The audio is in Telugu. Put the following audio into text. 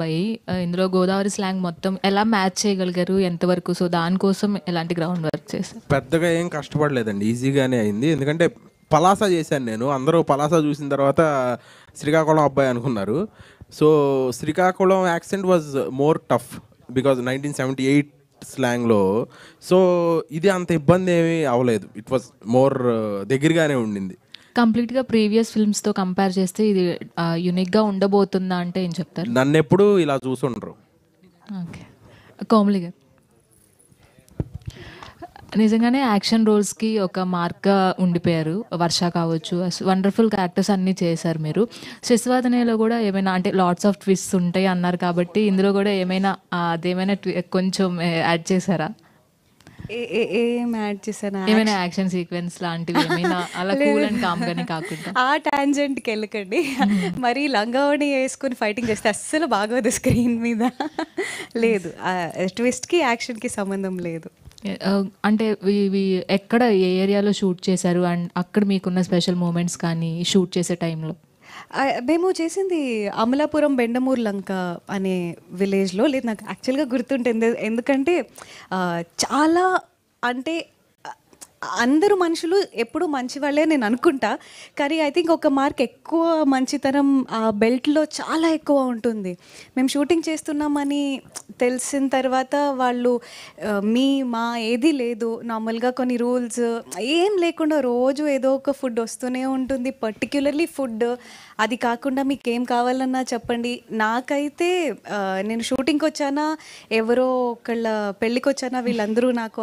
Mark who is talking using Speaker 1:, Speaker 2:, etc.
Speaker 1: అబ్బాయి. ఇందులో గోదావరి స్లాంగ్ మొత్తం ఎలా మ్యాచ్ చేయగలిగారు? ఎంతవరకు? సో, దానికోసం ఎలాంటి గ్రౌండ్ వర్క్ చేశారు?
Speaker 2: పెద్దగా ఏం కష్టపడలేదండి, ఈజీగానే అయింది. ఎందుకంటే పలాస చేశాను నేను. అందరూ పలాస చూసిన తర్వాత శ్రీకాకుళం అబ్బాయి అనుకున్నారు. So Srikakulam accent was more tough because 1978 స్లాంగ్లో. సో ఇది అంత ఇబ్బంది ఏమీ అవ్వలేదు. ఇట్ వాజ్ మోర్ దగ్గరగానే ఉండింది.
Speaker 1: కంప్లీట్‌గా ప్రీవియస్ ఫిల్మ్స్‌తో కంపేర్ చేస్తే ఇది యూనిక్‌గా ఉండబోతుందా అంటే ఏం చెప్తారు?
Speaker 2: నన్ను ఎప్పుడు ఇలా చూసుండరు.
Speaker 1: ఓకే. కోమలి గారు. నిజంగానే యాక్షన్ రోల్స్‌కి ఒక మార్క్‌గా ఉండిపోయారు. వర్ష కావచ్చు, వండర్‌ఫుల్ క్యారెక్టర్స్ అన్నీ చేశారు మీరు. శశివదనేలో కూడా ఏమైనా అంటే లాట్స్ ఆఫ్ ట్విస్ట్స్ ఉంటాయి అన్నారు కాబట్టి ఇందులో కూడా ఏమైనా అదేమైనా కొంచెం యాడ్ చేశారా?
Speaker 3: ఏం యాడ్ చేశాను?
Speaker 1: ఏమైనా యాక్షన్ సీక్వెన్స్ లాంటివి ఏమైనా అలా కూల్ అండ్ కామ్ గానే కాకుండా?
Speaker 3: ఆ టాంజెంట్కి వెళ్ళకండి. మరి లంగావణి వేసుకొని ఫైటింగ్ చేస్తే అస్సలు బాగోదు స్క్రీన్ మీద. లేదు, ట్విస్ట్కి యాక్షన్కి సంబంధం లేదు.
Speaker 1: అంటే ఇవి ఎక్కడ ఏ ఏరియాలో షూట్ చేశారు? అండ్ అక్కడ మీకున్న స్పెషల్ మూమెంట్స్ కానీ షూట్ చేసే టైంలో?
Speaker 3: మేము చేసింది అమలాపురం బెండమూరు లంక అనే విలేజ్లో. లేదు, నాకు యాక్చువల్గా గుర్తుంటుంది. ఎందుకంటే చాలా అంటే అందరూ మనుషులు ఎప్పుడు మంచి వాళ్ళే నేను అనుకుంటా. కానీ ఐ థింక్ ఒక మార్క్ ఎక్కువ మంచితనం ఆ బెల్ట్లో చాలా ఎక్కువ ఉంటుంది. మేము షూటింగ్ చేస్తున్నామని తెలిసిన తర్వాత వాళ్ళు మా ఏది లేదు, నార్మల్గా కొన్ని రూల్స్ ఏం లేకుండా రోజు ఏదో ఒక ఫుడ్ వస్తూనే ఉంటుంది. పర్టిక్యులర్లీ ఫుడ్ అది కాకుండా మీకు ఏం కావాలన్నా చెప్పండి. నాకైతే నేను షూటింగ్కి వచ్చానా, ఎవరో ఒకళ్ళ పెళ్ళికి వచ్చానా, వీళ్ళందరూ నాకు